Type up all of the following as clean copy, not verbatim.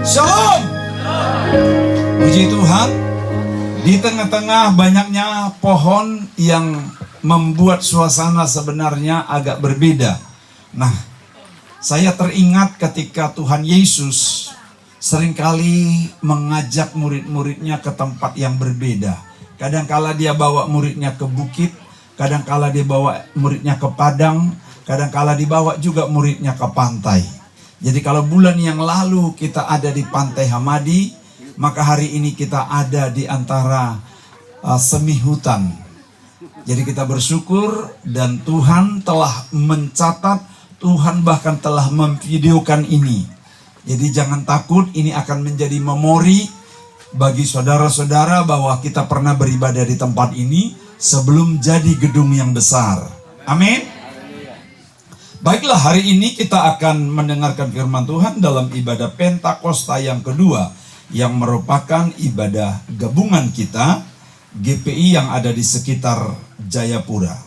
Shalom. Puji Tuhan, di tengah-tengah banyaknya pohon yang membuat suasana sebenarnya agak berbeda. Nah, saya teringat ketika Tuhan Yesus seringkali mengajak murid-muridnya ke tempat yang berbeda. Kadangkala dia bawa muridnya ke bukit, kadangkala dia bawa muridnya ke padang, kadangkala dibawa juga muridnya ke pantai. Jadi kalau bulan yang lalu kita ada di Pantai Hamadi, maka hari ini kita ada di antara semi hutan. Jadi kita bersyukur dan Tuhan telah mencatat, Tuhan bahkan telah memvideokan ini. Jadi jangan takut, ini akan menjadi memori bagi saudara-saudara bahwa kita pernah beribadah di tempat ini sebelum jadi gedung yang besar. Amin. Baiklah, hari ini kita akan mendengarkan firman Tuhan dalam ibadah Pentakosta yang kedua, yang merupakan ibadah gabungan kita GPI yang ada di sekitar Jayapura.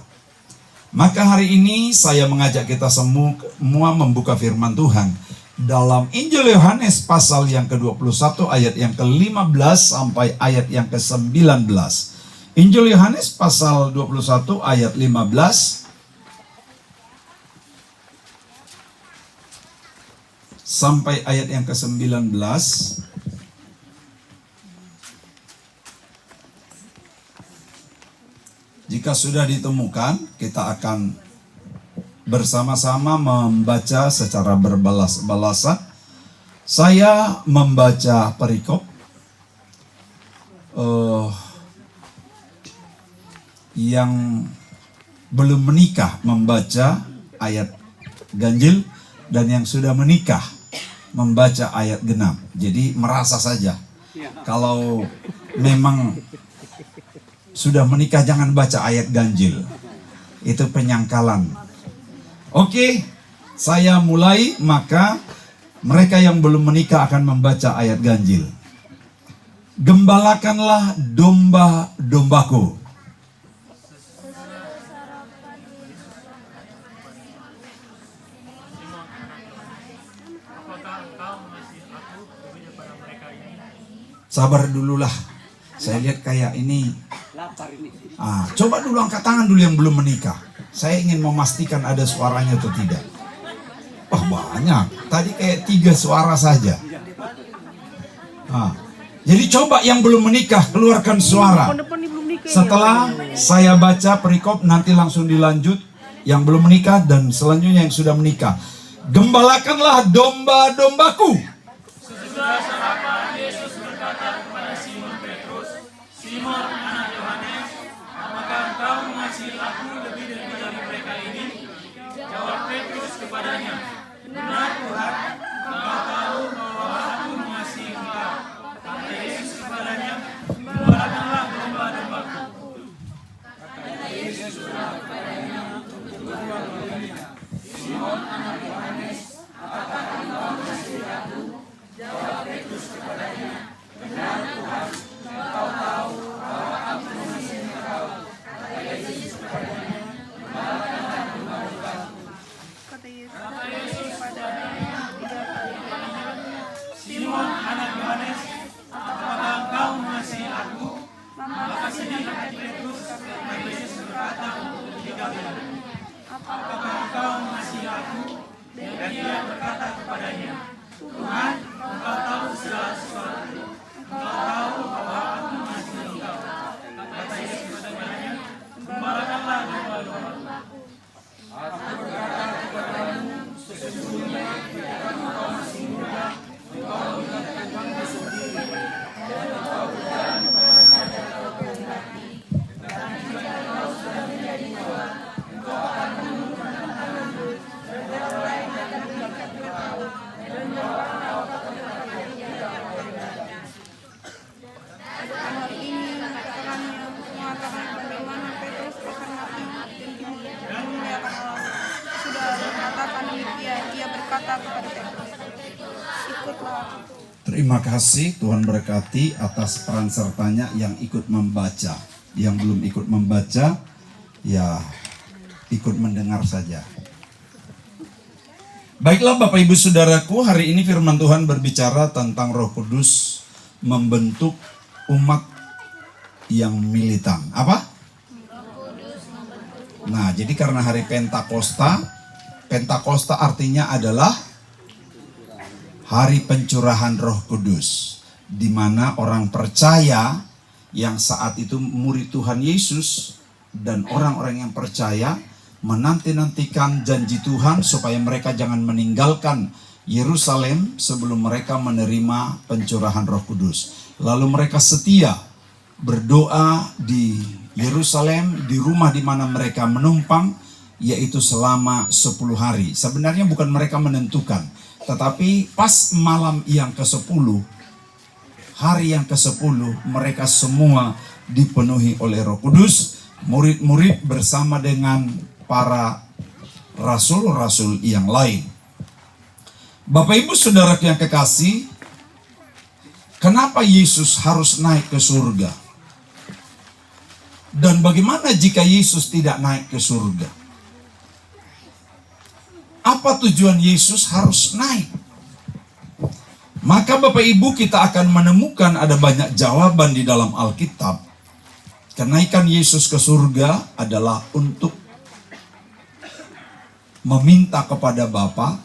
Maka hari ini saya mengajak kita semua membuka firman Tuhan dalam Injil Yohanes pasal yang ke-21 ayat yang ke-15 sampai ayat yang ke-19. Injil Yohanes pasal 21 ayat 15 sampai ayat yang ke-19. Jika sudah ditemukan, kita akan bersama-sama membaca secara berbalas-balasan. Saya membaca perikop yang belum menikah membaca ayat ganjil, dan yang sudah menikah membaca ayat genap. Jadi merasa saja. Kalau memang sudah menikah jangan baca ayat ganjil. Itu penyangkalan. Oke, saya mulai, maka mereka yang belum menikah akan membaca ayat ganjil. Gembalakanlah domba-dombaku. Sabar dululah. Saya lihat kayak ini. Coba dulu angkat tangan dulu yang belum menikah. Saya ingin memastikan ada suaranya atau tidak. Wah, banyak. Tadi kayak 3 suara saja. Jadi coba yang belum menikah keluarkan suara. Setelah saya baca perikop, nanti langsung dilanjut yang belum menikah dan selanjutnya yang sudah menikah. Gembalakanlah domba-dombaku. Sesudah sarapan, Yesus berkata kepada Simon Petrus, "Simon, anak Yohanes, apakah engkau mengasihi aku lebih daripada mereka ini?" Jawab Petrus kepadanya, "Benar Tuhan, engkau tahu bahwa aku mengasihi engkau." Kata Yesus kepadanya, "Gembalakanlah domba-dombaku." Kata Yesus kepadanya, "Simon, anak Yohanes, apakah engkau mengasihi aku?" Jawab Petrus kepadanya, "Benar Tuhan, engkau tahu bahwa aku mengasihi engkau." Kata Yesus kepadanya, "Gembalakanlah domba-dombaku." Kata Yesus kepadanya 3 kali, "Simon, anak Yohanes, apakah engkau mengasihi aku?" Maka sedih hati Petrus karena Yesus berkata untuk ketiga kali, "Apakah engkau mengasihi aku?" Dan dia berkata kepadanya, "Tuhan, engkau tahu segala sesuatu. Engkau tahu bahwa aku mengasihi engkau." Kata Yesus kepadanya, "Gembalakanlah domba-dombaku." Aku berkata kepadamu, sesungguhnya ketika engkau masih muda, engkau melihat tuanmu sendiri, dan engkau berjalan kemana saja kau kehendaki. Dan jika engkau sudah menjadi tua, engkau akan menurunkan tanganmu, dan orang lain akan mengikat engkau, dan membawa engkau ke tempat yang tidak kau kehendaki. Hal ini mengatakannya untuk mengatakan bagaimana Petrus akan mati dan memuliakan Allah. Sudah mengatakan demikian, ia berkata kepada Petrus, "Ikutlah." Terima kasih, Tuhan berkati atas peran sertanya yang ikut membaca. Yang belum ikut membaca, ya ikut mendengar saja. Baiklah Bapak Ibu Saudaraku, hari ini firman Tuhan berbicara tentang Roh Kudus membentuk umat yang militan. Apa? Nah, jadi karena hari Pentakosta artinya adalah hari pencurahan Roh Kudus, di mana orang percaya yang saat itu murid Tuhan Yesus dan orang-orang yang percaya menanti-nantikan janji Tuhan supaya mereka jangan meninggalkan Yerusalem sebelum mereka menerima pencurahan Roh Kudus. Lalu mereka setia berdoa di Yerusalem, di rumah di mana mereka menumpang, yaitu selama 10 hari. Sebenarnya bukan mereka menentukan, tetapi pas malam yang ke-10, hari yang ke-10, mereka semua dipenuhi oleh Roh Kudus. Murid-murid bersama dengan para rasul-rasul yang lain. Bapak Ibu Saudara yang kekasih, kenapa Yesus harus naik ke surga? Dan bagaimana jika Yesus tidak naik ke surga? Apa tujuan Yesus harus naik? Maka Bapak Ibu, kita akan menemukan ada banyak jawaban di dalam Alkitab. Kenaikan Yesus ke surga adalah untuk meminta kepada Bapa,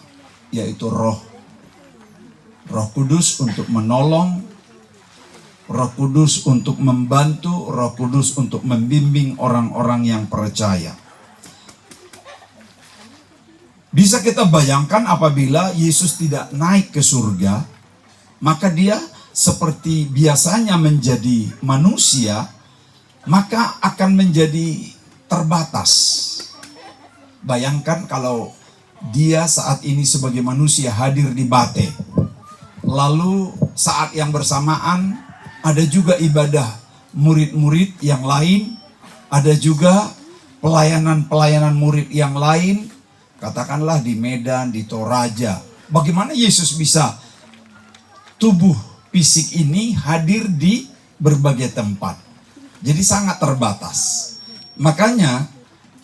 yaitu Roh Kudus untuk menolong, Roh Kudus untuk membantu, Roh Kudus untuk membimbing orang-orang yang percaya. Bisa kita bayangkan apabila Yesus tidak naik ke surga, maka dia seperti biasanya menjadi manusia, maka akan menjadi terbatas. Bayangkan kalau dia saat ini sebagai manusia hadir di Bate. Lalu saat yang bersamaan ada juga ibadah murid-murid yang lain. Ada juga pelayanan-pelayanan murid yang lain. Katakanlah di Medan, di Toraja. Bagaimana Yesus bisa tubuh fisik ini hadir di berbagai tempat. Jadi sangat terbatas. Makanya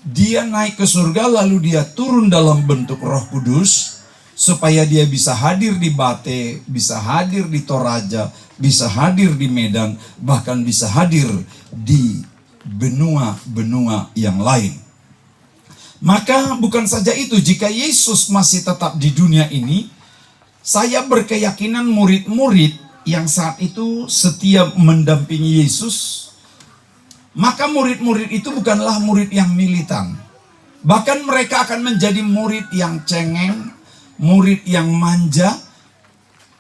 dia naik ke surga lalu dia turun dalam bentuk Roh Kudus supaya dia bisa hadir di Bate, bisa hadir di Toraja, bisa hadir di Medan, bahkan bisa hadir di benua-benua yang lain. Maka bukan saja itu, jika Yesus masih tetap di dunia ini, saya berkeyakinan murid-murid yang saat itu setia mendampingi Yesus, maka murid-murid itu bukanlah murid yang militan. Bahkan mereka akan menjadi murid yang cengeng, murid yang manja.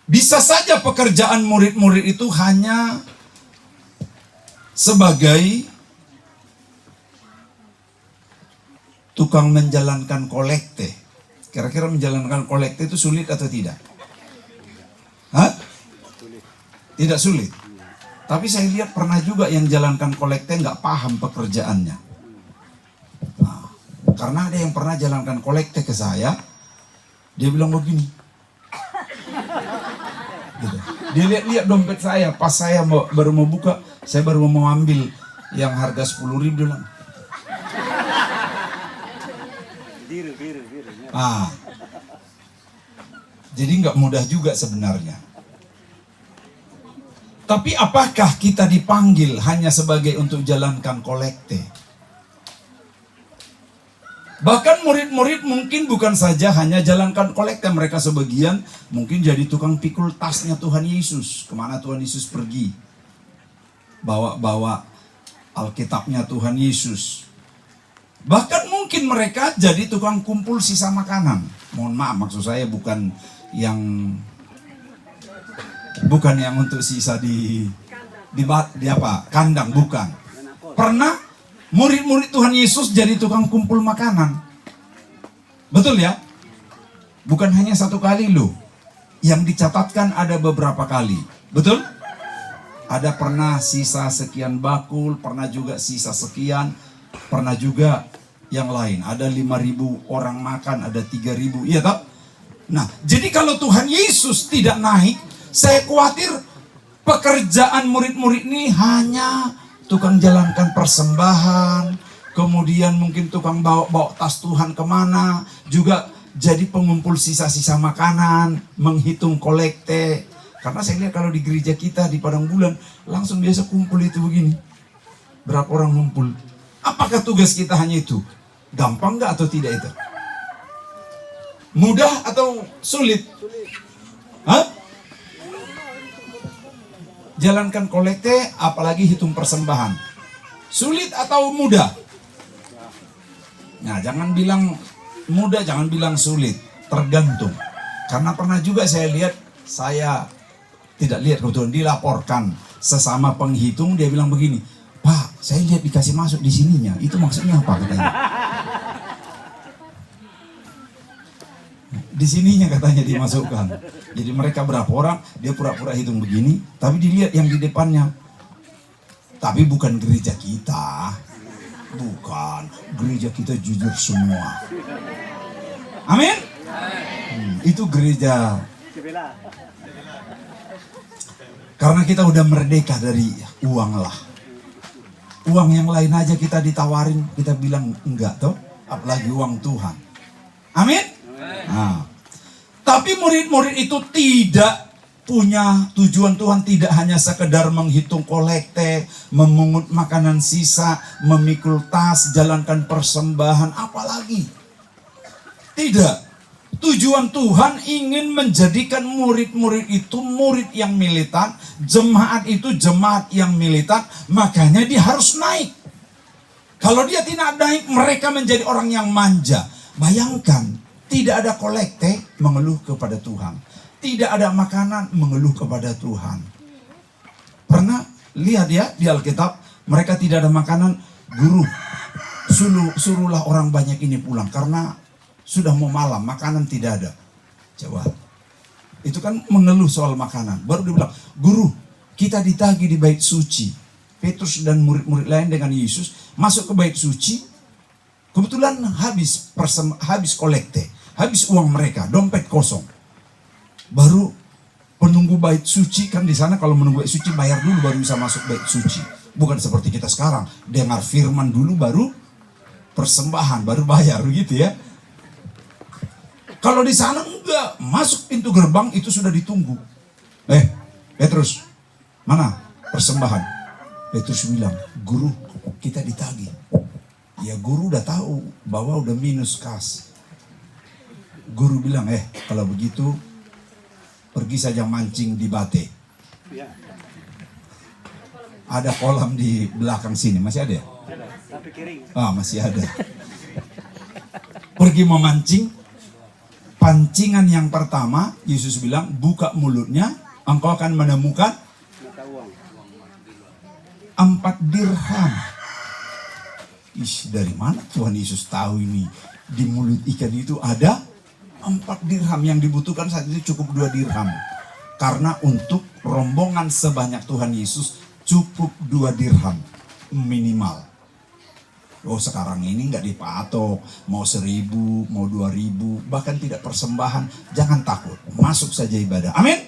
Bisa saja pekerjaan murid-murid itu hanya sebagai tukang menjalankan kolekte. Kira-kira menjalankan kolekte itu sulit atau tidak? Hah? Tidak sulit. Tapi saya lihat pernah juga yang jalankan kolekte nggak paham pekerjaannya. Nah, karena ada yang pernah jalankan kolekte ke saya, dia bilang begini. Gitu. Dia lihat dompet saya, pas saya baru mau buka, saya baru mau ambil yang harga 10.000, dia bilang. Jadi nggak mudah juga sebenarnya. Tapi apakah kita dipanggil hanya sebagai untuk jalankan kolekte? Bahkan murid-murid mungkin bukan saja hanya jalankan kolekte. Mereka sebagian mungkin jadi tukang pikul tasnya Tuhan Yesus. Kemana Tuhan Yesus pergi? Bawa-bawa Alkitabnya Tuhan Yesus. Bahkan mungkin mereka jadi tukang kumpul sisa makanan. Mohon maaf, maksud saya bukan yang untuk sisa di apa? Kandang, bukan. Pernah murid-murid Tuhan Yesus jadi tukang kumpul makanan. Betul ya? Bukan hanya satu kali loh. Yang dicatatkan ada beberapa kali. Betul? Ada pernah sisa sekian bakul, pernah juga sisa sekian, pernah juga yang lain. Ada 5.000 orang makan, ada 3.000. Iya tak? Nah, jadi kalau Tuhan Yesus tidak naik, saya khawatir pekerjaan murid-murid ini hanya tukang jalankan persembahan, kemudian mungkin tukang bawa tas Tuhan kemana, juga jadi pengumpul sisa-sisa makanan, menghitung kolekte. Karena saya lihat kalau di gereja kita di Padang Bulan langsung biasa kumpul itu begini. Berapa orang ngumpul? Apakah tugas kita hanya itu? Gampang nggak atau tidak itu? Mudah atau sulit? Hah? Jalankan kolekte, apalagi hitung persembahan. Sulit atau mudah? Nah, jangan bilang mudah, jangan bilang sulit. Tergantung. Karena pernah juga saya lihat, saya tidak lihat kebetulan dilaporkan sesama penghitung, dia bilang begini, Pak, saya lihat dikasih masuk di sininya. Itu maksudnya apa katanya? Di sininya katanya dimasukkan. Jadi mereka berapa orang, dia pura-pura hitung begini, tapi dilihat yang di depannya. Tapi bukan gereja kita. Bukan, gereja kita jujur semua. Amin? Itu gereja. Karena kita udah merdeka dari uang lah. Uang yang lain aja kita ditawarin, kita bilang enggak toh, apalagi uang Tuhan. Amin? Nah, tapi murid-murid itu tidak punya tujuan Tuhan, tidak hanya sekedar menghitung kolekte, memungut makanan sisa, memikul tas, jalankan persembahan, apalagi. Tidak. Tujuan Tuhan ingin menjadikan murid-murid itu murid yang militan, jemaat itu jemaat yang militan, makanya dia harus naik. Kalau dia tidak naik, mereka menjadi orang yang manja. Bayangkan, tidak ada kolekte, mengeluh kepada Tuhan. Tidak ada makanan, mengeluh kepada Tuhan. Pernah lihat ya di Alkitab, mereka tidak ada makanan, guru, suruhlah orang banyak ini pulang, karena sudah mau malam, makanan tidak ada. Coba. Itu kan mengeluh soal makanan. Baru dia bilang, guru, kita ditagih di bait suci. Petrus dan murid-murid lain dengan Yesus masuk ke bait suci. Kebetulan habis kolekte, habis uang mereka, dompet kosong. Baru penunggu bait suci, kan di sana kalau menunggu bait suci bayar dulu baru bisa masuk bait suci. Bukan seperti kita sekarang, dengar firman dulu baru persembahan, baru bayar gitu ya. Kalau di sana enggak, masuk pintu gerbang itu sudah ditunggu. Petrus, mana persembahan? Petrus bilang, guru, kita ditagih. Ya guru udah tahu bahwa udah minus kas. Guru bilang, kalau begitu pergi saja mancing di Bate. Ada kolam di belakang sini, masih ada ya? Tapi kering. Masih ada. Pergi memancing. Pancingan yang pertama, Yesus bilang, buka mulutnya, engkau akan menemukan 4 dirham. Dari mana Tuhan Yesus tahu ini? Di mulut ikan itu ada 4 dirham. Yang dibutuhkan saat itu cukup 2 dirham. Karena untuk rombongan sebanyak Tuhan Yesus, cukup 2 dirham minimal. Oh, sekarang ini nggak dipatok, mau 1.000, mau 2.000, bahkan tidak persembahan, jangan takut, masuk saja ibadah. Amin.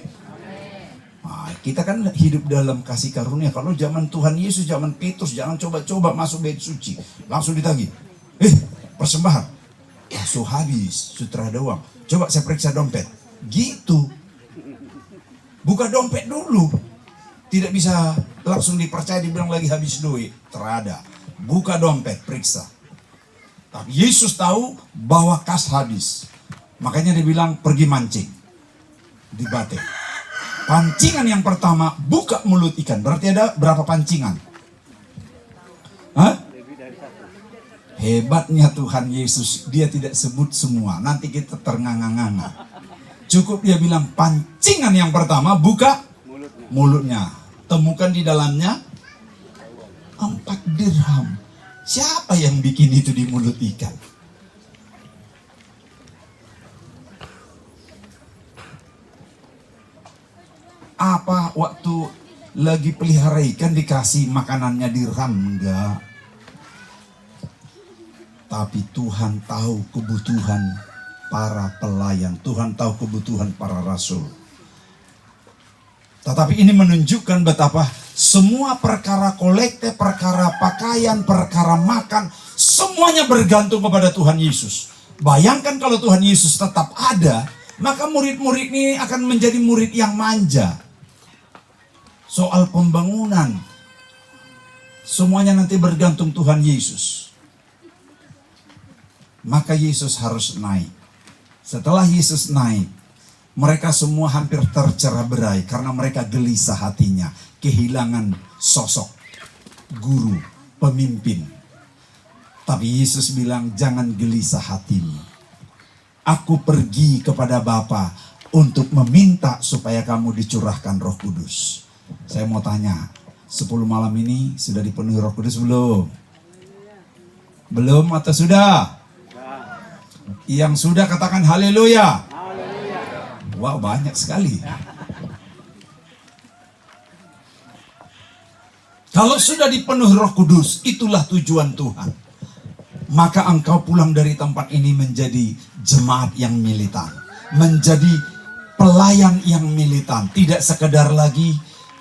Nah, kita kan hidup dalam kasih karunia. Kalau zaman Tuhan Yesus, zaman Petrus, jangan coba-coba masuk bait suci, langsung ditagih. Persembahan, langsung habis, sutra ada uang. Coba saya periksa dompet, gitu. Buka dompet dulu, tidak bisa langsung dipercaya, dibilang lagi habis duit, terada. Buka dompet, periksa. Tapi Yesus tahu bahwa kas habis. Makanya dia bilang pergi mancing di Bate. Pancingan yang pertama, buka mulut ikan. Berarti ada berapa pancingan? Hah? Hebatnya Tuhan Yesus, dia tidak sebut semua. Nanti kita ternganga-nganga. Cukup dia bilang pancingan yang pertama, buka mulutnya. Temukan di dalamnya 4 dirham. Siapa yang bikin itu di mulut ikan? Apa waktu lagi pelihara ikan dikasih makanannya dirham? Enggak. Tapi Tuhan tahu kebutuhan para pelayan. Tuhan tahu kebutuhan para rasul. Tetapi ini menunjukkan betapa semua perkara kolekte, perkara pakaian, perkara makan, semuanya bergantung kepada Tuhan Yesus. Bayangkan kalau Tuhan Yesus tetap ada, maka murid-murid ini akan menjadi murid yang manja. Soal pembangunan, semuanya nanti bergantung Tuhan Yesus. Maka Yesus harus naik. Setelah Yesus naik, mereka semua hampir tercerai-berai karena mereka gelisah hatinya, kehilangan sosok guru, pemimpin. Tapi Yesus bilang, jangan gelisah hatimu. Aku pergi kepada Bapa untuk meminta supaya kamu dicurahkan Roh Kudus. Saya mau tanya, 10 malam ini sudah dipenuhi Roh Kudus belum? Belum atau sudah? Yang sudah katakan haleluya. Wow, banyak sekali. Kalau sudah dipenuhi Roh Kudus, itulah tujuan Tuhan. Maka engkau pulang dari tempat ini menjadi jemaat yang militan. Menjadi pelayan yang militan. Tidak sekedar lagi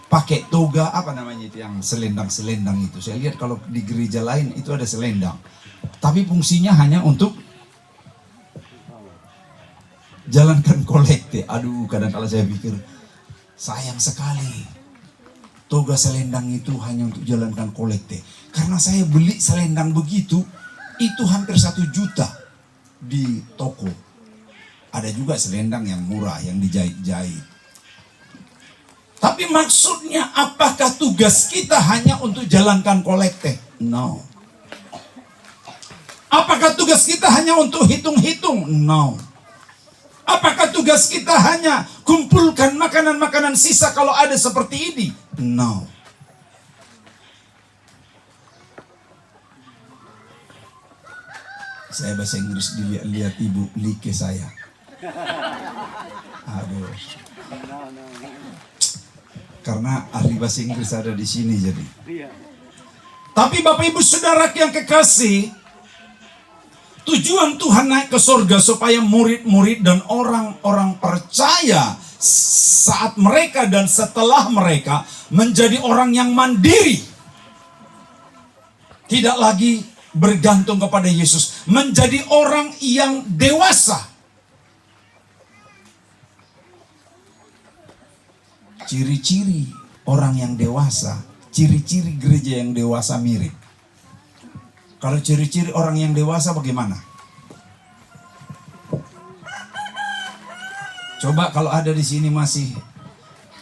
pakai toga, apa namanya itu yang selendang-selendang itu. Saya lihat kalau di gereja lain itu ada selendang. Tapi fungsinya hanya untuk jalankan kolekte. Aduh, kadang-kadang saya pikir, sayang sekali. Toga selendang itu hanya untuk jalankan kolekte. Karena saya beli selendang begitu, itu hampir 1 juta di toko. Ada juga selendang yang murah, yang dijahit-jahit. Tapi maksudnya, apakah tugas kita hanya untuk jalankan kolekte? No. Apakah tugas kita hanya untuk hitung-hitung? No. Apakah tugas kita hanya kumpulkan makanan-makanan sisa kalau ada seperti ini? No. Saya bahasa Inggris dilihat ibu like saya. Aduh. Karena ahli bahasa Inggris ada di sini jadi. Tapi Bapak Ibu Saudara yang kekasih, tujuan Tuhan naik ke surga supaya murid-murid dan orang-orang percaya saat mereka dan setelah mereka menjadi orang yang mandiri. Tidak lagi bergantung kepada Yesus, menjadi orang yang dewasa. Ciri-ciri orang yang dewasa, ciri-ciri gereja yang dewasa mirip. Kalau ciri-ciri orang yang dewasa bagaimana? Coba kalau ada di sini masih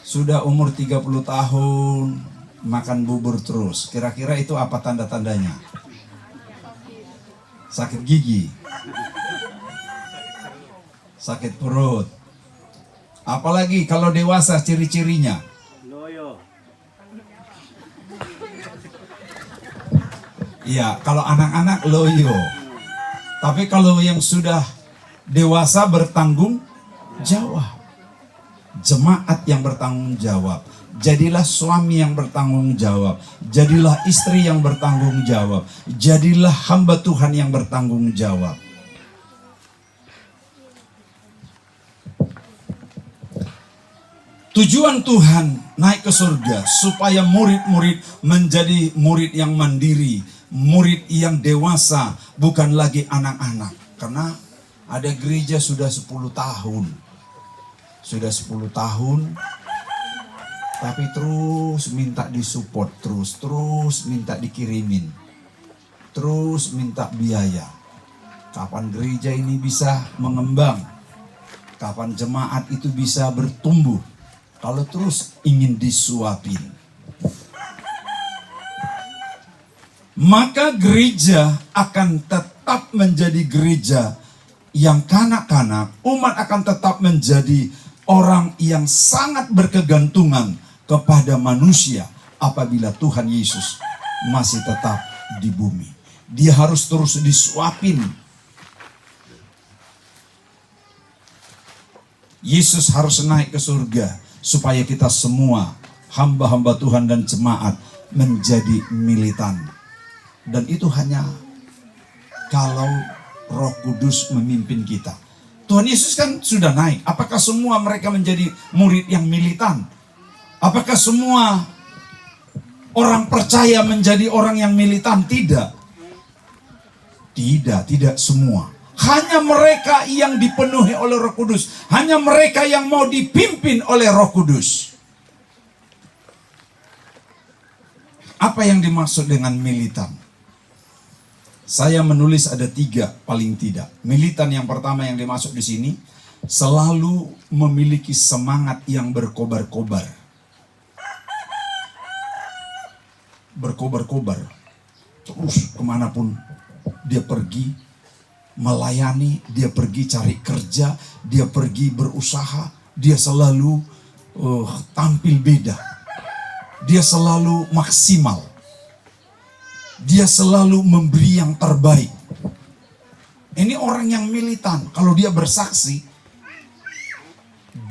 sudah umur 30 tahun, makan bubur terus. Kira-kira itu apa tanda-tandanya? Sakit gigi, sakit perut. Apalagi kalau dewasa ciri-cirinya. Loyo. Iya, kalau anak-anak loyo. Tapi kalau yang sudah dewasa bertanggung jawab. Jemaat yang bertanggung jawab. Jadilah suami yang bertanggung jawab. Jadilah istri yang bertanggung jawab. Jadilah hamba Tuhan yang bertanggung jawab. Tujuan Tuhan naik ke surga supaya murid-murid menjadi murid yang mandiri, murid yang dewasa, bukan lagi anak-anak. Karena ada gereja sudah 10 tahun. Sudah 10 tahun tapi terus minta disupport, terus minta dikirimin, terus minta biaya. Kapan gereja ini bisa mengembang? Kapan jemaat itu bisa bertumbuh? Kalau terus ingin disuapin, maka gereja akan tetap menjadi gereja yang kanak-kanak. Umat akan tetap menjadi orang yang sangat berkegantungan kepada manusia apabila Tuhan Yesus masih tetap di bumi. Dia harus terus disuapin. Yesus harus naik ke surga supaya kita semua hamba-hamba Tuhan dan jemaat menjadi militan. Dan itu hanya kalau Roh Kudus memimpin kita. Tuhan Yesus kan sudah naik. Apakah semua mereka menjadi murid yang militan? Apakah semua orang percaya menjadi orang yang militan? Tidak. Tidak semua. Hanya mereka yang dipenuhi oleh Roh Kudus. Hanya mereka yang mau dipimpin oleh Roh Kudus. Apa yang dimaksud dengan militan? Saya menulis ada 3 paling tidak. Militan yang pertama yang dimaksud di sini selalu memiliki semangat yang berkobar-kobar. Berkobar-kobar. Terus kemanapun dia pergi, melayani, dia pergi cari kerja, dia pergi berusaha, dia selalu tampil beda. Dia selalu maksimal. Dia selalu memberi yang terbaik. Ini orang yang militan. Kalau dia bersaksi,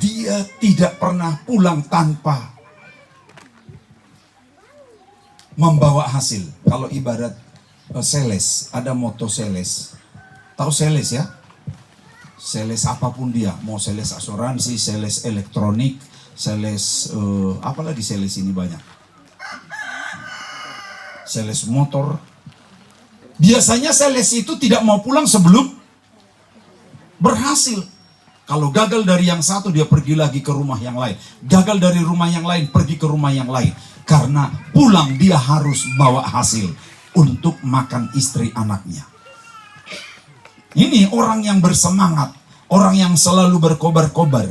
dia tidak pernah pulang tanpa membawa hasil. Kalau ibarat sales, ada moto sales. Tahu sales ya? Sales apapun dia, mau sales asuransi, sales elektronik, sales apalagi sales ini banyak. Sales motor. Biasanya sales itu tidak mau pulang sebelum berhasil. Kalau gagal dari yang satu, dia pergi lagi ke rumah yang lain. Gagal dari rumah yang lain, pergi ke rumah yang lain. Karena pulang dia harus bawa hasil untuk makan istri anaknya. Ini orang yang bersemangat, orang yang selalu berkobar-kobar.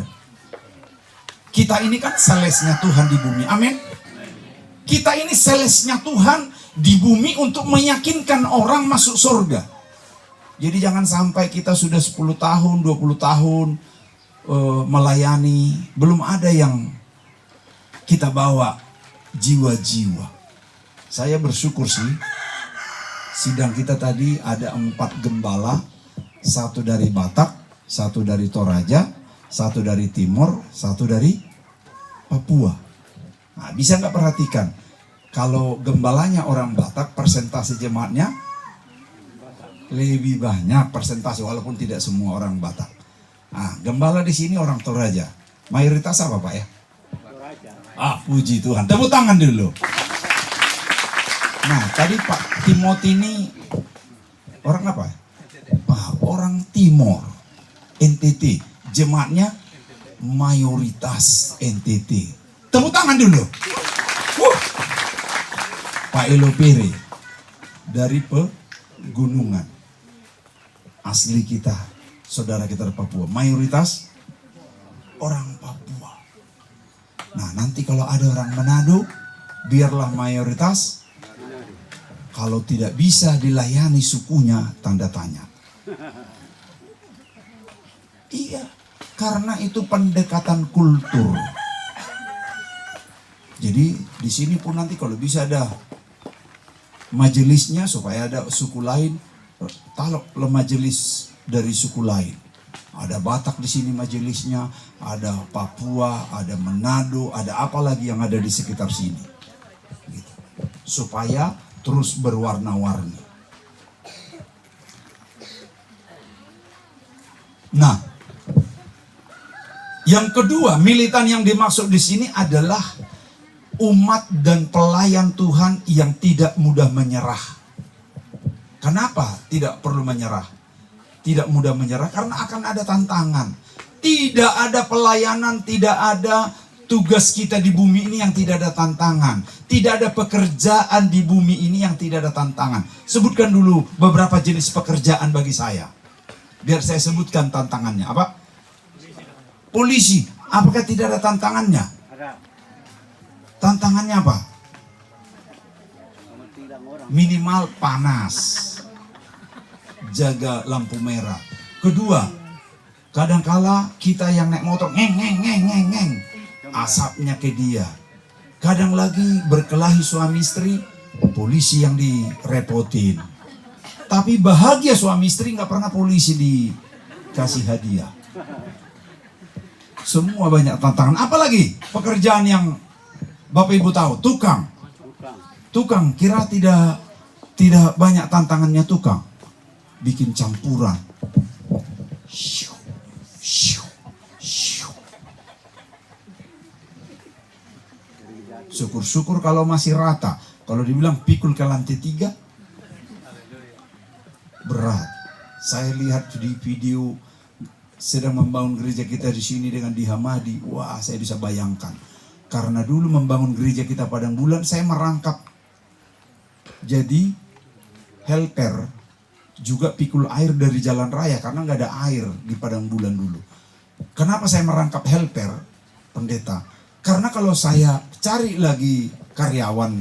Kita ini kan salesnya Tuhan di bumi. Amin. Kita ini salesnya Tuhan di bumi untuk meyakinkan orang masuk surga. Jadi jangan sampai kita sudah 10 tahun, 20 tahun melayani, belum ada yang kita bawa jiwa-jiwa. Saya bersyukur sih, sidang kita tadi ada 4 gembala, 1 dari Batak, 1 dari Toraja, 1 dari Timor, 1 dari Papua. Nah, bisa nggak perhatikan? Kalau gembalanya orang Batak, persentase jemaatnya lebih banyak persentase, walaupun tidak semua orang Batak. Nah, gembala di sini orang Toraja. Mayoritas apa Pak ya? Toraja. Puji Tuhan. Tepuk tangan dulu. Nah, tadi Pak Timothy ini orang apa? Orang Timor, NTT. Jemaatnya mayoritas NTT. Tepuk tangan dulu. Pak Elopere dari pegunungan, asli kita, saudara kita dari Papua, mayoritas orang Papua. Nah, nanti kalau ada orang Manado, biarlah mayoritas. Kalau tidak bisa dilayani sukunya, tanda tanya. Iya, karena itu pendekatan kultur. Jadi di sini pun nanti kalau bisa ada majelisnya supaya ada suku lain, taruh majelis dari suku lain. Ada Batak di sini majelisnya, ada Papua, ada Manado, ada apa lagi yang ada di sekitar sini. Gitu. Supaya terus berwarna-warni. Nah, yang kedua, militan yang dimaksud di sini adalah umat dan pelayan Tuhan yang tidak mudah menyerah. Kenapa tidak perlu menyerah? Tidak mudah menyerah karena akan ada tantangan. Tidak ada pelayanan, tidak ada tugas kita di bumi ini yang tidak ada tantangan. Tidak ada pekerjaan di bumi ini yang tidak ada tantangan. Sebutkan dulu beberapa jenis pekerjaan bagi saya. Biar saya sebutkan tantangannya. Apa? Polisi. Apakah tidak ada tantangannya? Tantangannya apa? Minimal panas. Jaga lampu merah. Kedua, kadangkala kita yang naik motor ngeng. Asapnya ke dia. Kadang lagi berkelahi suami istri, polisi yang direpotin. Tapi bahagia suami istri, nggak pernah polisi dikasih hadiah. Semua banyak tantangan. Apalagi pekerjaan yang Bapak Ibu tahu, tukang kira tidak banyak tantangannya tukang. Bikin campuran. Syukur-syukur kalau masih rata. Kalau dibilang pikul ke lantai 3, berat. Saya lihat di video sedang membangun gereja kita di sini dengan di Hamadi. Wah, saya bisa bayangkan. Karena dulu membangun gereja kita Padang Bulan, saya merangkap jadi helper, juga pikul air dari jalan raya karena nggak ada air di Padang Bulan dulu. Kenapa saya merangkap helper, pendeta? Karena kalau saya cari lagi karyawan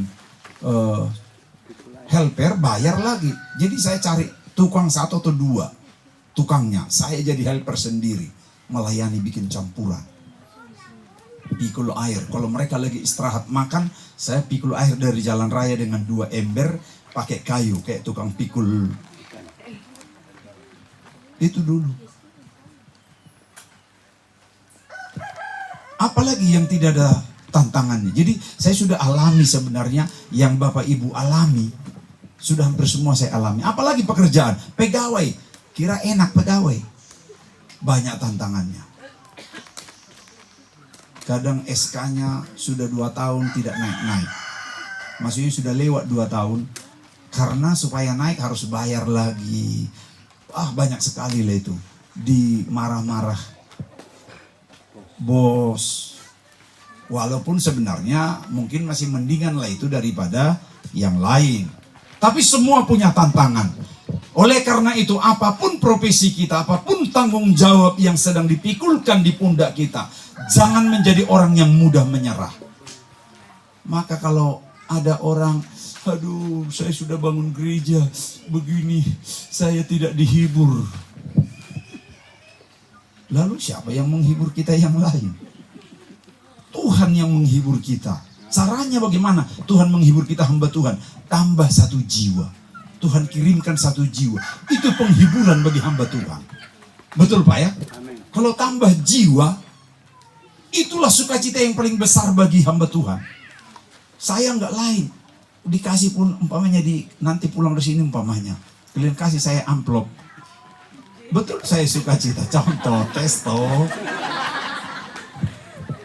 helper, bayar lagi. Jadi saya cari tukang 1 atau 2 tukangnya. Saya jadi helper sendiri, melayani, bikin campuran. Pikul air. Kalau mereka lagi istirahat makan, saya pikul air dari jalan raya dengan 2 ember pakai kayu kayak tukang pikul. Itu dulu. Apalagi yang tidak ada tantangannya. Jadi saya sudah alami sebenarnya yang Bapak Ibu alami. Sudah hampir semua saya alami. Apalagi pekerjaan, pegawai. Kira enak pegawai. Banyak tantangannya. Kadang SK-nya sudah 2 tahun tidak naik-naik. Maksudnya sudah lewat 2 tahun. Karena supaya naik harus bayar lagi. Banyak sekali lah itu. Dimarah-marah bos. Walaupun sebenarnya mungkin masih mendingan lah itu daripada yang lain. Tapi semua punya tantangan. Oleh karena itu apapun profesi kita, apapun tanggung jawab yang sedang dipikulkan di pundak kita, jangan menjadi orang yang mudah menyerah. Maka kalau ada orang, aduh saya sudah bangun gereja begini, saya tidak dihibur. Lalu siapa yang menghibur kita yang lain? Tuhan yang menghibur kita. Caranya bagaimana Tuhan menghibur kita, hamba Tuhan? Tambah 1 jiwa. Tuhan kirimkan 1 jiwa. Itu penghiburan bagi hamba Tuhan. Betul Pak ya? Amin. Kalau tambah jiwa, itulah sukacita yang paling besar bagi hamba Tuhan. Saya nggak lain. Dikasih pun umpamanya nanti pulang dari sini umpamanya. Kalian kasih saya amplop. Betul saya sukacita. Contoh, testo.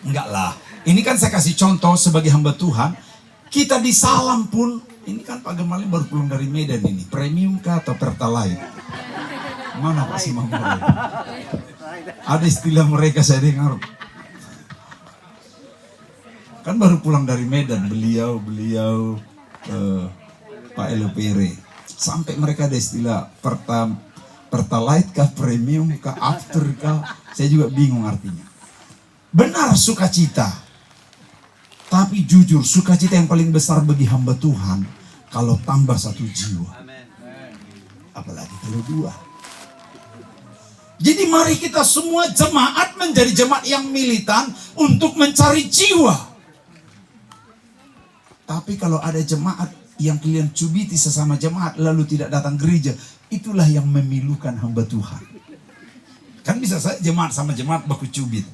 Enggak lah. Ini kan saya kasih contoh sebagai hamba Tuhan. Kita disalam pun, ini kan Pak Gemalin baru pulang dari Medan ini. Premium kah atau Pertalite? Mana Pak Simam? Ada istilah mereka saya dengar. Kan baru pulang dari Medan beliau Pak Elopere. Sampai mereka ada istilah Pertalite kah, premium kah, after kah. Saya juga bingung artinya. Benar sukacita. Tapi jujur, sukacita yang paling besar bagi hamba Tuhan kalau tambah 1 jiwa. Apalagi kalau 2. Jadi mari kita semua jemaat menjadi jemaat yang militan untuk mencari jiwa. Tapi kalau ada jemaat yang kalian cubiti sesama jemaat lalu tidak datang gereja, itulah yang memilukan hamba Tuhan. Kan bisa saja jemaat sama jemaat baku cubit.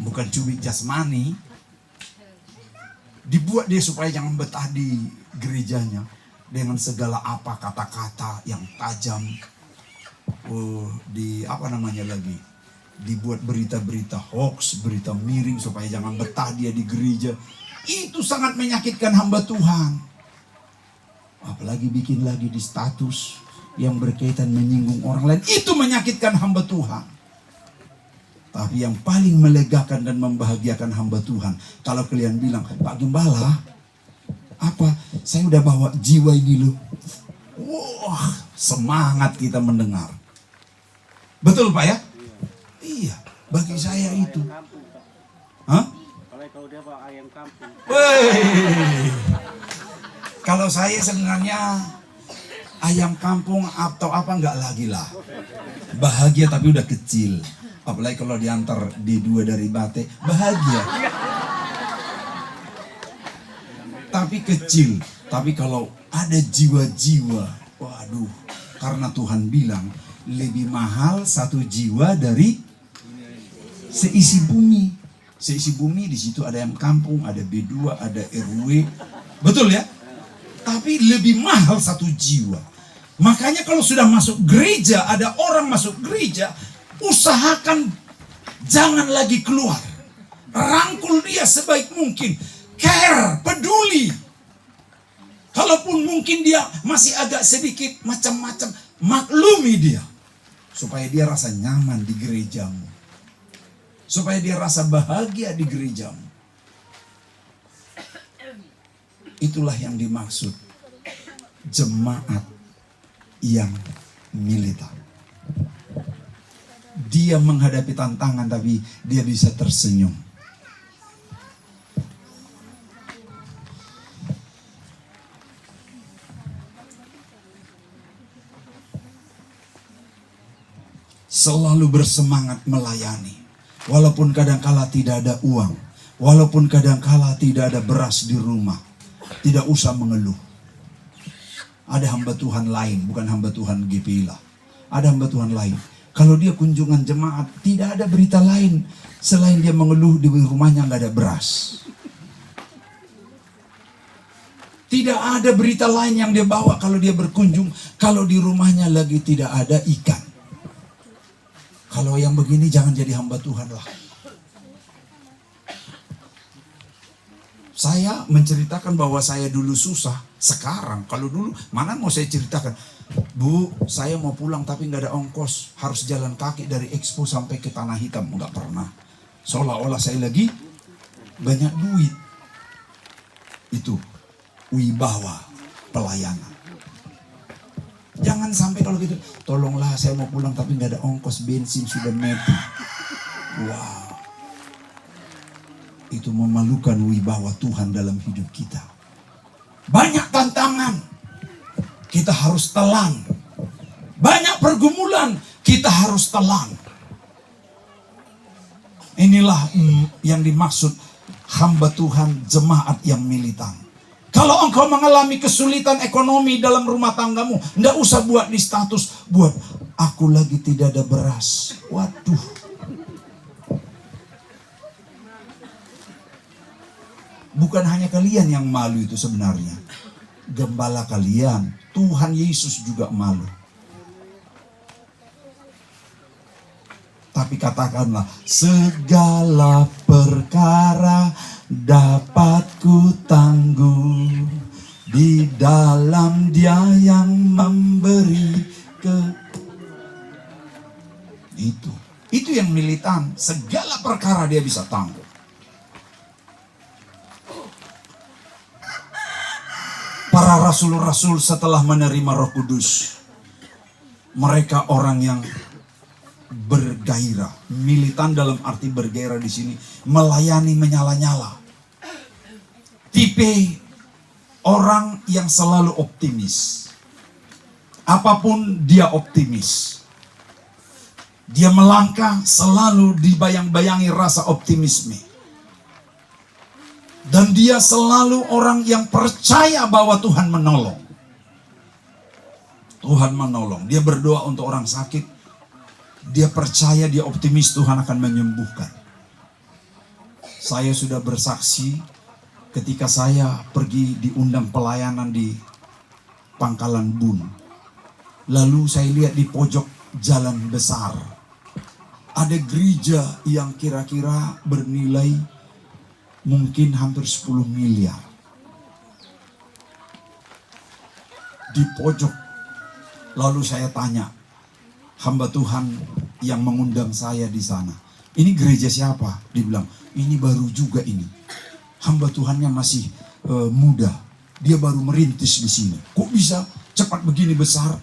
Bukan cubit jasmani. Dibuat dia supaya jangan betah di gerejanya dengan segala apa kata-kata yang tajam. Dibuat berita-berita hoax, berita miring supaya jangan betah dia di gereja. Itu sangat menyakitkan hamba Tuhan. Apalagi bikin lagi di status yang berkaitan menyinggung orang lain. Itu menyakitkan hamba Tuhan. Tapi yang paling melegakan dan membahagiakan hamba Tuhan, kalau kalian bilang, Pak Gembala, saya udah bawa jiwa ini loh. Wah, semangat kita mendengar. Betul Pak ya? Iya, bagi saya itu. Hah? Kalau dia bawa ayam kampung. Kalau saya sebenarnya ayam kampung atau apa enggak lagi lah. Bahagia tapi udah kecil. Apalagi kalau diantar di 2 dari Bate, bahagia. Tapi kecil. Tapi kalau ada jiwa-jiwa, waduh. Karena Tuhan bilang, lebih mahal 1 jiwa dari seisi bumi. Seisi bumi di situ ada yang kampung, ada B2, ada RW. Betul ya? Tapi lebih mahal 1 jiwa. Makanya kalau sudah masuk gereja, ada orang masuk gereja, usahakan jangan lagi keluar. Rangkul dia sebaik mungkin. Care, peduli. Kalaupun mungkin dia masih agak sedikit macam-macam, maklumi dia. supaya dia rasa nyaman di gerejamu, supaya dia rasa bahagia di gerejamu. Itulah yang dimaksud jemaat yang militan. Dia menghadapi tantangan tapi dia bisa tersenyum. Selalu bersemangat melayani. Walaupun kadangkala tidak ada uang. Walaupun kadangkala tidak ada beras di rumah. Tidak usah mengeluh. Ada hamba Tuhan lain, bukan hamba Tuhan GPI lah. Ada hamba Tuhan lain. Kalau dia kunjungan jemaat, tidak ada berita lain. Selain dia mengeluh di rumahnya nggak ada beras. Tidak ada berita lain yang dia bawa kalau dia berkunjung. Kalau di rumahnya lagi tidak ada ikan. Kalau yang begini jangan jadi hamba Tuhan lah. Saya menceritakan bahwa saya dulu susah. Sekarang kalau dulu mana mau saya ceritakan. Bu, saya mau pulang tapi nggak ada ongkos. Harus jalan kaki dari Expo sampai ke Tanah Hitam. Nggak pernah. Seolah-olah saya lagi banyak duit. Itu wibawa pelayanan. Jangan sampai kalau gitu, tolonglah saya mau pulang tapi nggak ada ongkos, bensin sudah mati. Wow. Itu memalukan wibawa Tuhan dalam hidup kita. Banyak tantangan, kita harus telan. Banyak pergumulan, kita harus telan. Inilah yang dimaksud hamba Tuhan jemaat yang militan. Kalau engkau mengalami kesulitan ekonomi dalam rumah tanggamu, nggak usah buat di status, buat aku lagi tidak ada beras. Waduh. Bukan hanya kalian yang malu itu sebenarnya. Gembala kalian, Tuhan Yesus juga malu. Tapi katakanlah, segala perkara dapat ku tangguh di dalam Dia yang memberi Itu yang militan. Segala perkara dia bisa tangguh. Para rasul-rasul setelah menerima Roh Kudus, mereka orang yang bergairah. Militan dalam arti bergairah di sini melayani menyala-nyala. Tipe orang yang selalu optimis. Apapun dia optimis. Dia melangkah selalu dibayang-bayangi rasa optimisme. Dan dia selalu orang yang percaya bahwa Tuhan menolong. Tuhan menolong. Dia berdoa untuk orang sakit. Dia percaya, dia optimis Tuhan akan menyembuhkan. Saya sudah bersaksi ketika saya pergi diundang pelayanan di Pangkalan Bun. Lalu saya lihat di pojok jalan besar. Ada gereja yang kira-kira bernilai mungkin hampir 10 miliar. Di pojok. Lalu saya tanya, hamba Tuhan yang mengundang saya di sana, ini gereja siapa? Dibilang, ini baru juga ini. Hamba Tuhannya masih muda. Dia baru merintis di sini. Kok bisa cepat begini besar?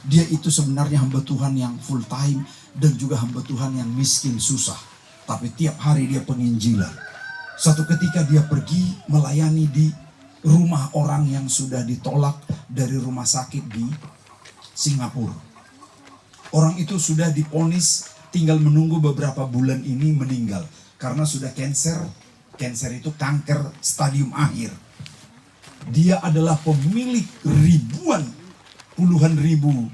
Dia itu sebenarnya hamba Tuhan yang full time dan juga hamba Tuhan yang miskin susah. Tapi tiap hari dia penginjilan. Satu ketika dia pergi melayani di rumah orang yang sudah ditolak dari rumah sakit di Singapura. Orang itu sudah divonis tinggal menunggu beberapa bulan ini meninggal. Karena sudah kanker. Kanker itu kanker stadium akhir. Dia adalah pemilik puluhan ribu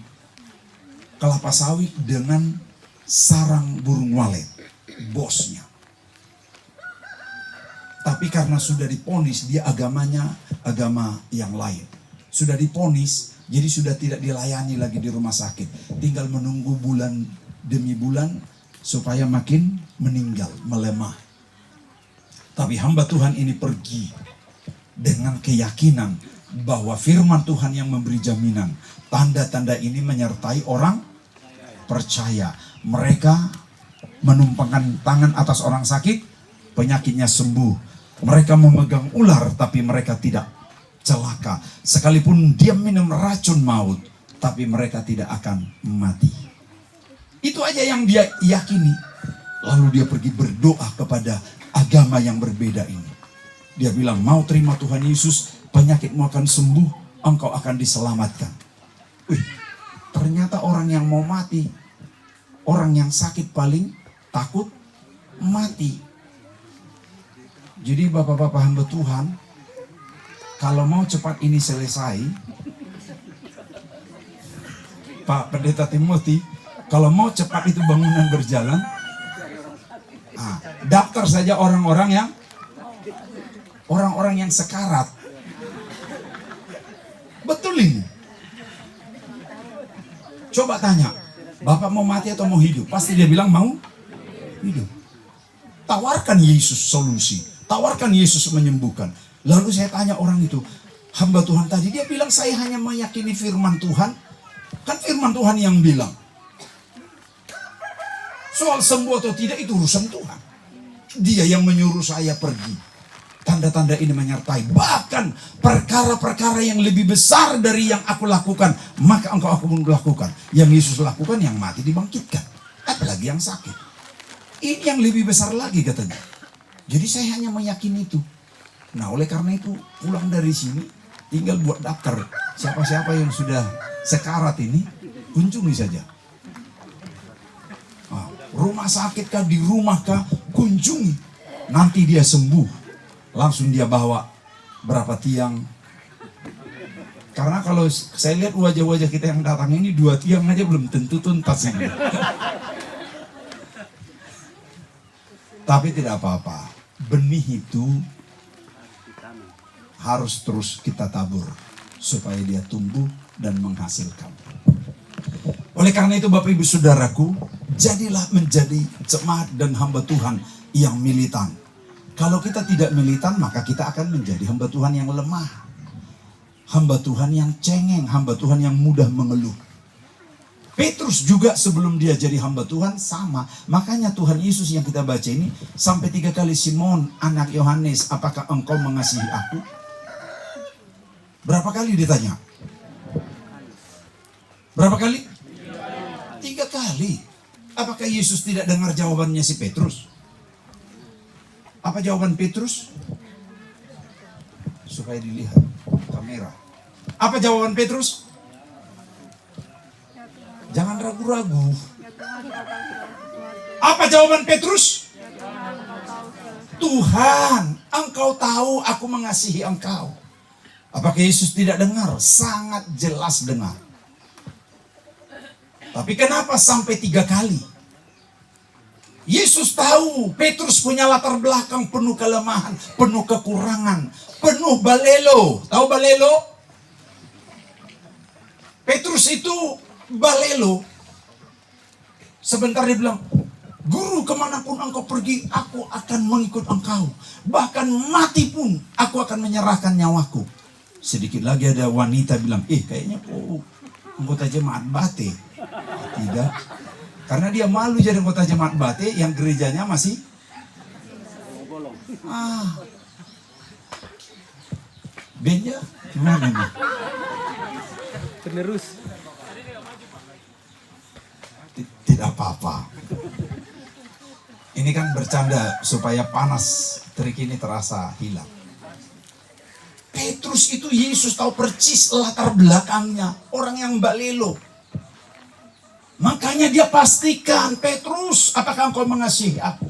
kelapa sawit dengan sarang burung walet. Bosnya. Tapi karena sudah divonis, dia agamanya agama yang lain. Sudah divonis, jadi sudah tidak dilayani lagi di rumah sakit. Tinggal menunggu bulan demi bulan supaya makin meninggal, melemah. Tapi hamba Tuhan ini pergi dengan keyakinan bahwa firman Tuhan yang memberi jaminan. Tanda-tanda ini menyertai orang percaya. Mereka menumpangkan tangan atas orang sakit, penyakitnya sembuh. Mereka memegang ular, tapi mereka tidak celaka. Sekalipun dia minum racun maut, tapi mereka tidak akan mati. Itu aja yang dia yakini. Lalu dia pergi berdoa kepada agama yang berbeda ini. Dia bilang, mau terima Tuhan Yesus, penyakitmu akan sembuh, engkau akan diselamatkan. Wih, ternyata orang yang mau mati, orang yang sakit paling takut mati. Jadi bapak-bapak hamba Tuhan, kalau mau cepat ini selesai, Pak Pendeta Timothy, kalau mau cepat itu bangunan berjalan, daftar saja orang-orang yang sekarat. Betul ini. Coba tanya, Bapak mau mati atau mau hidup? Pasti dia bilang mau hidup. Tawarkan Yesus solusi. Tawarkan Yesus menyembuhkan. Lalu saya tanya orang itu, hamba Tuhan tadi, dia bilang saya hanya meyakini firman Tuhan. Kan firman Tuhan yang bilang. Soal sembuh atau tidak itu urusan Tuhan. Dia yang menyuruh saya pergi. Tanda-tanda ini menyertai. Bahkan perkara-perkara yang lebih besar dari yang aku lakukan, maka engkau aku pun lakukan. Yang Yesus lakukan, yang mati dibangkitkan. Apalagi yang sakit. Ini yang lebih besar lagi katanya. Jadi saya hanya meyakini itu. Nah oleh karena itu pulang dari sini tinggal buat daftar. Siapa-siapa yang sudah sekarat ini, kunjungi saja. Rumah sakit kah, di rumah kah, kunjungi. Nanti dia sembuh, langsung dia bawa berapa tiang. Karena kalau saya lihat wajah-wajah kita yang datang ini 2 tiang aja belum tentu tuntas ini. Tapi tidak apa-apa. Benih itu harus terus kita tabur supaya dia tumbuh dan menghasilkan. Oleh karena itu Bapak Ibu Saudaraku, jadilah menjadi jemaat dan hamba Tuhan yang militan. Kalau kita tidak militan, maka kita akan menjadi hamba Tuhan yang lemah. Hamba Tuhan yang cengeng, hamba Tuhan yang mudah mengeluh. Petrus juga sebelum dia jadi hamba Tuhan sama. Makanya Tuhan Yesus yang kita baca ini sampai 3 kali, Simon anak Yohanes, apakah engkau mengasihi aku? Berapa kali ditanya? Berapa kali? 3 kali. Apakah Yesus tidak dengar jawabannya si Petrus? Apa jawaban Petrus? Supaya dilihat kamera. Apa jawaban Petrus? Jangan ragu-ragu. Apa jawaban Petrus? Tuhan, engkau tahu aku mengasihi engkau. Apakah Yesus tidak dengar? Sangat jelas dengar. Tapi kenapa sampai 3 kali? Yesus tahu Petrus punya latar belakang penuh kelemahan, penuh kekurangan, penuh balelo. Tahu balelo? Petrus itu balelo. Sebentar dia bilang, Guru, kemanapun engkau pergi, aku akan mengikut engkau. Bahkan mati pun, aku akan menyerahkan nyawaku. Sedikit lagi ada wanita bilang, kayaknya anggota jemaat Bate. Tidak. Karena dia malu jadi anggota jemaat Bate yang gerejanya masih Benja gimana nih? Penerus. Tidak apa-apa. Ini kan bercanda supaya panas trik ini terasa hilang. Petrus itu Yesus tahu persis latar belakangnya. Orang yang balelo. Makanya dia pastikan, Petrus, apakah engkau mengasihi aku?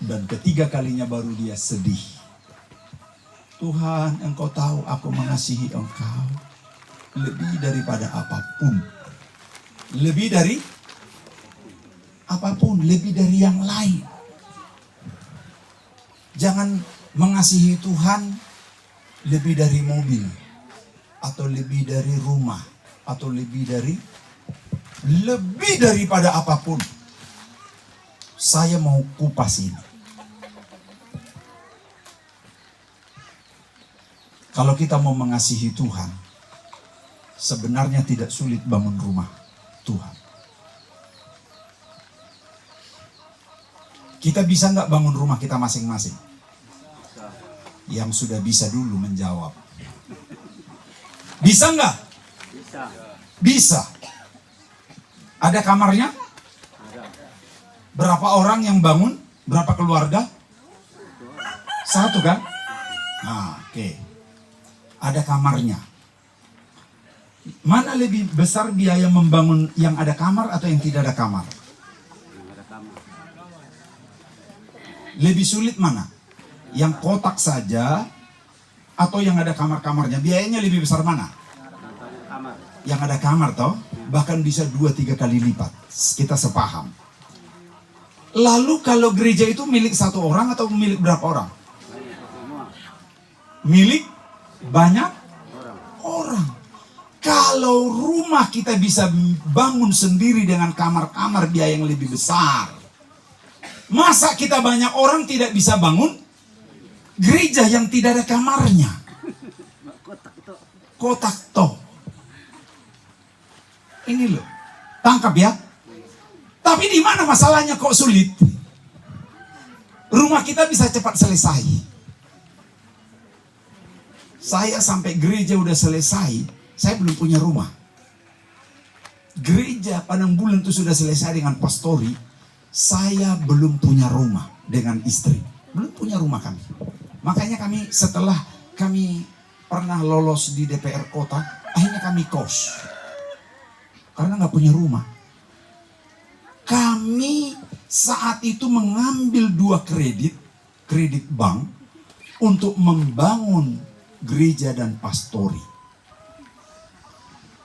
Dan ketiga kalinya baru dia sedih. Tuhan, engkau tahu aku mengasihi engkau lebih daripada apapun. Lebih dari apapun, lebih dari yang lain. Jangan mengasihi Tuhan lebih dari mobil, atau lebih dari rumah, atau lebih daripada apapun. Saya mau kupas ini. Kalau kita mau mengasihi Tuhan, sebenarnya tidak sulit bangun rumah. Tuhan. Kita bisa nggak bangun rumah kita masing-masing? Yang sudah bisa dulu menjawab. Bisa nggak? Bisa. Bisa. Ada kamarnya? Berapa orang yang bangun? Berapa keluarga? Satu kan? Nah, oke. Ada kamarnya. Mana lebih besar biaya membangun yang ada kamar atau yang tidak ada kamar? Ada kamar. Lebih sulit mana? Yang kotak saja atau yang ada kamar-kamarnya? Biayanya lebih besar mana? Kamar. Yang ada kamar toh, bahkan bisa 2-3 kali lipat. Kita sepaham. Lalu kalau gereja itu milik satu orang atau milik berapa orang? Semua. Milik banyak Orang. orang. Kalau rumah kita bisa bangun sendiri dengan kamar-kamar biaya yang lebih besar, masa kita banyak orang tidak bisa bangun gereja yang tidak ada kamarnya? Kotak itu. Kotak toh. Ini loh, tangkap ya. Tapi di mana masalahnya kok sulit? Rumah kita bisa cepat selesai. Saya sampai gereja udah selesai, saya belum punya rumah. Gereja Padang Bulan itu sudah selesai dengan pastori, saya belum punya rumah dengan istri. Belum punya rumah kami. Makanya kami setelah kami pernah lolos di DPR kota, akhirnya kami kos. Karena nggak punya rumah. Kami saat itu mengambil 2 kredit bank untuk membangun gereja dan pastori.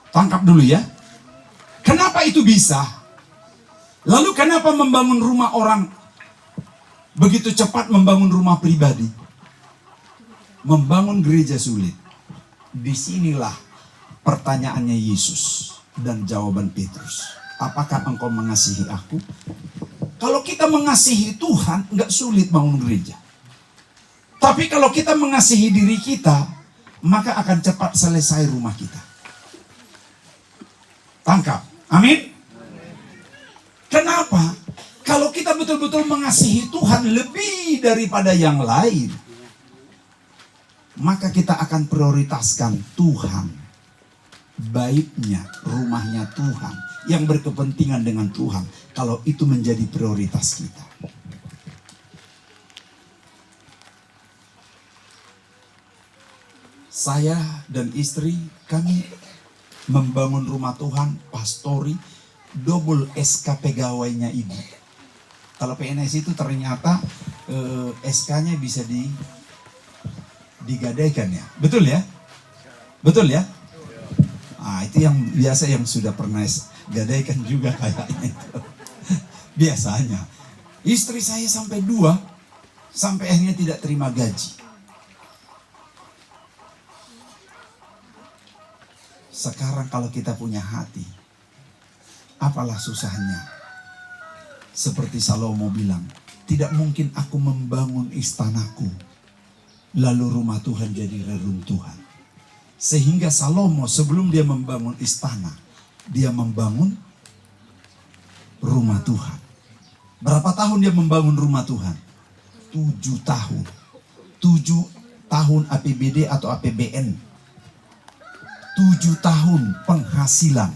Tangkap dulu ya. Kenapa itu bisa? Lalu kenapa membangun rumah orang begitu cepat membangun rumah pribadi? Membangun gereja sulit. Disinilah pertanyaannya Yesus dan jawaban Petrus. Apakah engkau mengasihi aku? Kalau kita mengasihi Tuhan, nggak sulit bangun gereja. Tapi kalau kita mengasihi diri kita, maka akan cepat selesai rumah kita. Tangkap. Amin. Kenapa? Kalau kita betul-betul mengasihi Tuhan lebih daripada yang lain, maka kita akan prioritaskan Tuhan, baiknya rumahnya Tuhan, yang berkepentingan dengan Tuhan. Kalau itu menjadi prioritas kita. Saya dan istri kami membangun rumah Tuhan, pastori, double SK pegawainya ibu. Kalau PNS itu ternyata SK-nya bisa digadaikan ya. Betul ya? Betul ya? Ah, itu yang biasa yang sudah pernah gadaikan juga kayaknya itu. Biasanya. Istri saya sampai 2, sampai akhirnya tidak terima gaji. Sekarang kalau kita punya hati, apalah susahnya? Seperti Salomo bilang, tidak mungkin aku membangun istanaku, lalu rumah Tuhan jadi reruntuhan. Sehingga Salomo sebelum dia membangun istana, dia membangun rumah Tuhan. Berapa tahun dia membangun rumah Tuhan? 7 tahun. 7 tahun APBD atau APBN. 7 tahun penghasilan.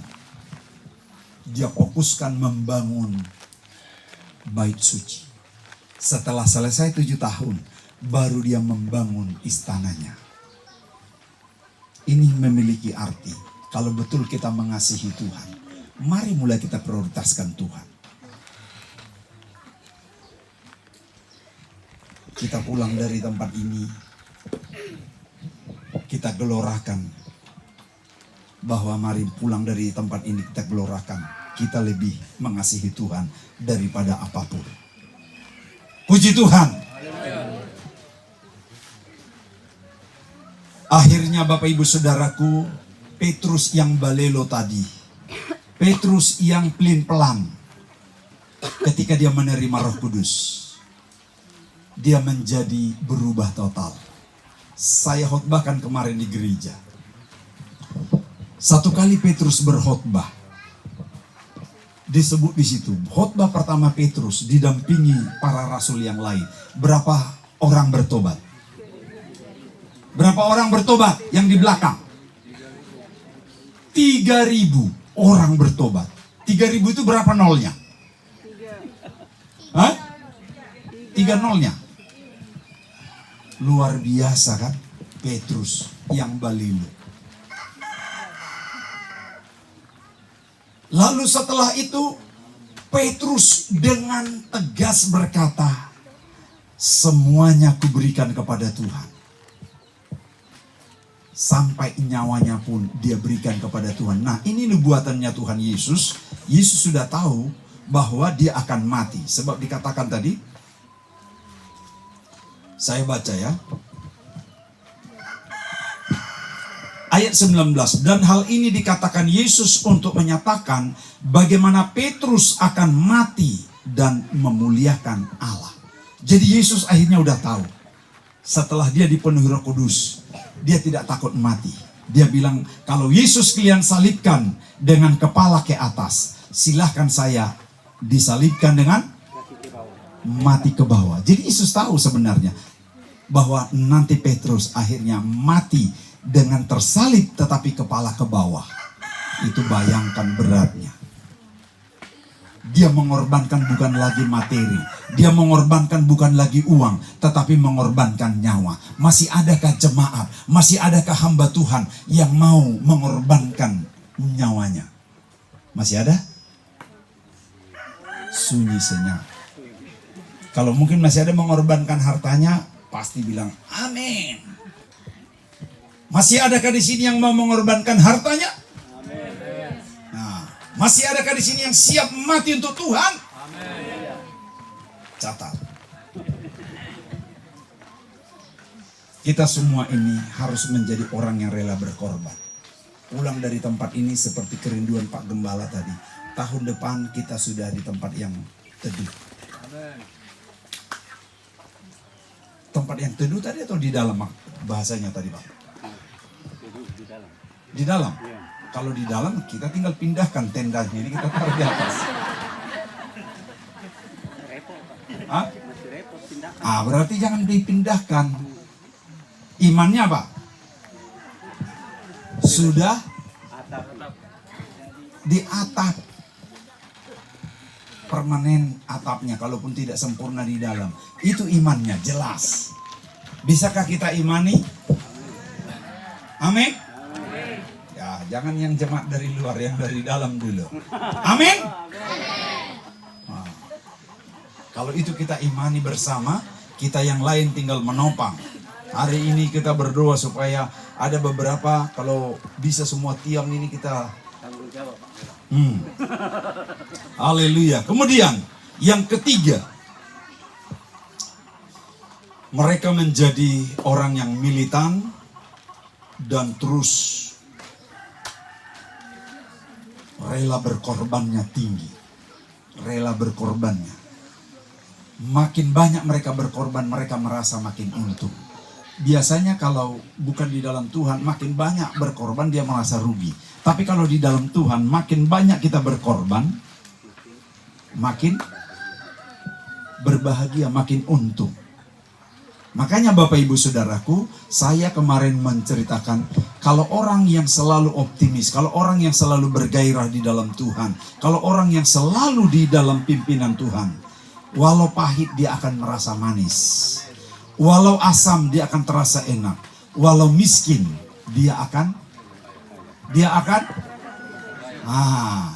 Dia fokuskan membangun bait suci. Setelah selesai 7 tahun, baru dia membangun istananya. Ini memiliki arti. Kalau betul kita mengasihi Tuhan, mari mulai kita prioritaskan Tuhan. Kita pulang dari tempat ini, kita gelorakan bahwa mari pulang dari tempat ini kita gelorakan, kita lebih mengasihi Tuhan daripada apapun. Puji Tuhan. Akhirnya Bapak Ibu Saudaraku, Petrus yang balelo tadi, Petrus yang pelin-pelan, ketika dia menerima Roh Kudus, dia menjadi berubah total. Saya khotbahkan kemarin di gereja. Satu kali Petrus berkhotbah, disebut di situ. Khotbah pertama Petrus didampingi para rasul yang lain. Berapa orang bertobat? Berapa orang bertobat yang di belakang? 3.000 orang bertobat. 3.000 itu berapa nolnya? Hah? 3 nolnya. Luar biasa kan? Petrus yang balilu. Lalu setelah itu Petrus dengan tegas berkata, semuanya kuberikan kepada Tuhan. Sampai nyawanya pun dia berikan kepada Tuhan. Nah, ini nubuatannya Tuhan Yesus. Yesus sudah tahu bahwa dia akan mati. Sebab dikatakan tadi, saya baca ya. Ayat 19, dan hal ini dikatakan Yesus untuk menyatakan bagaimana Petrus akan mati dan memuliakan Allah. Jadi Yesus akhirnya udah tahu. Setelah dia dipenuhi Roh Kudus, dia tidak takut mati. Dia bilang, kalau Yesus kalian salibkan dengan kepala ke atas, silahkan saya disalibkan dengan mati ke bawah. Jadi Yesus tahu sebenarnya bahwa nanti Petrus akhirnya mati dengan tersalib tetapi kepala ke bawah. Itu bayangkan beratnya. Dia mengorbankan bukan lagi materi, dia mengorbankan bukan lagi uang, tetapi mengorbankan nyawa. Masih adakah jemaat, masih adakah hamba Tuhan yang mau mengorbankan nyawanya? Masih ada? Sunyi senyap. Kalau mungkin masih ada mengorbankan hartanya, pasti bilang amin. Masih adakah di sini yang mau mengorbankan hartanya? Amin. Nah, masih adakah di sini yang siap mati untuk Tuhan? Amin. Catat. Kita semua ini harus menjadi orang yang rela berkorban. Pulang dari tempat ini seperti kerinduan Pak Gembala tadi. Tahun depan kita sudah di tempat yang teduh. Amin. Tempat yang teduh tadi atau di dalam bahasanya tadi Pak? Di dalam. Ya. Kalau di dalam kita tinggal pindahkan tendanya, ini kita taruh di atas. Hah? Berarti jangan dipindahkan. Imannya apa? Sudah di atap. Permanen atapnya, kalaupun tidak sempurna di dalam. Itu imannya, jelas. Bisakah kita imani? Amin. Ya, jangan yang jemaat dari luar, yang dari dalam dulu. Amin. Nah, kalau itu kita imani bersama, kita yang lain tinggal menopang. Hari ini kita berdoa supaya ada beberapa, kalau bisa semua tiang ini kita tanggung jawab. Haleluya. Kemudian yang ketiga, mereka menjadi orang yang militan dan terus rela berkorbannya tinggi. Rela berkorbannya. Makin banyak mereka berkorban, mereka merasa makin untung. Biasanya kalau bukan di dalam Tuhan, makin banyak berkorban dia merasa rugi. Tapi kalau di dalam Tuhan, makin banyak kita berkorban, makin berbahagia, makin untung. Makanya Bapak Ibu Saudaraku, saya kemarin menceritakan, kalau orang yang selalu optimis, kalau orang yang selalu bergairah di dalam Tuhan, kalau orang yang selalu di dalam pimpinan Tuhan, walau pahit dia akan merasa manis, walau asam dia akan terasa enak, walau miskin dia akan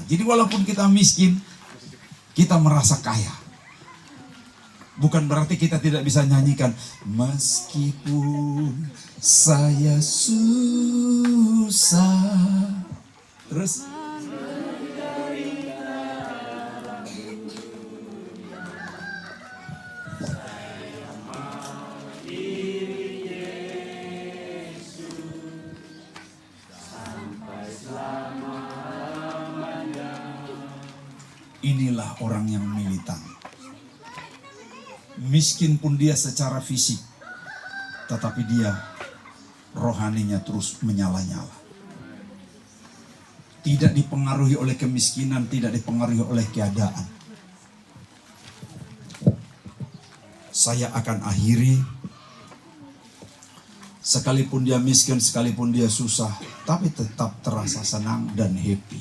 jadi walaupun kita miskin, kita merasa kaya. Bukan berarti kita tidak bisa nyanyikan, meskipun saya susah. Terus inilah orang yang militan. Miskin pun dia secara fisik, tetapi dia rohaninya terus menyala-nyala. tidak dipengaruhi oleh kemiskinan, tidak dipengaruhi oleh keadaan. Saya akan akhiri, sekalipun dia miskin, sekalipun dia susah, tapi tetap terasa senang dan happy.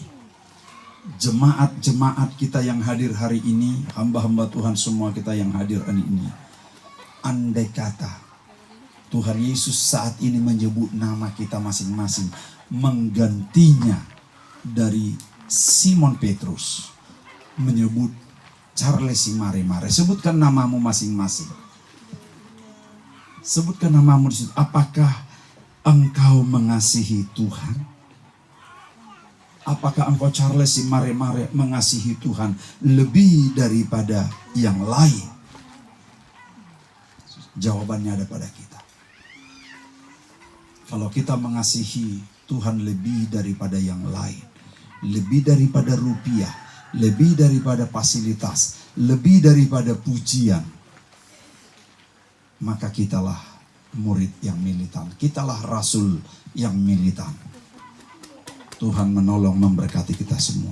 Jemaat-jemaat kita yang hadir hari ini, hamba-hamba Tuhan semua kita yang hadir hari ini, andai kata Tuhan Yesus saat ini menyebut nama kita masing-masing, menggantinya dari Simon Petrus, menyebut Charles Simare-Mare, sebutkan namamu masing-masing. Sebutkan namamu di situ. Apakah engkau mengasihi Tuhan? Apakah engkau Charles Simare-Mare mengasihi Tuhan lebih daripada yang lain? Jawabannya ada pada kita. Kalau kita mengasihi Tuhan lebih daripada yang lain, lebih daripada rupiah, lebih daripada fasilitas, lebih daripada pujian, maka kitalah murid yang militan, kitalah rasul yang militan. Tuhan menolong memberkati kita semua.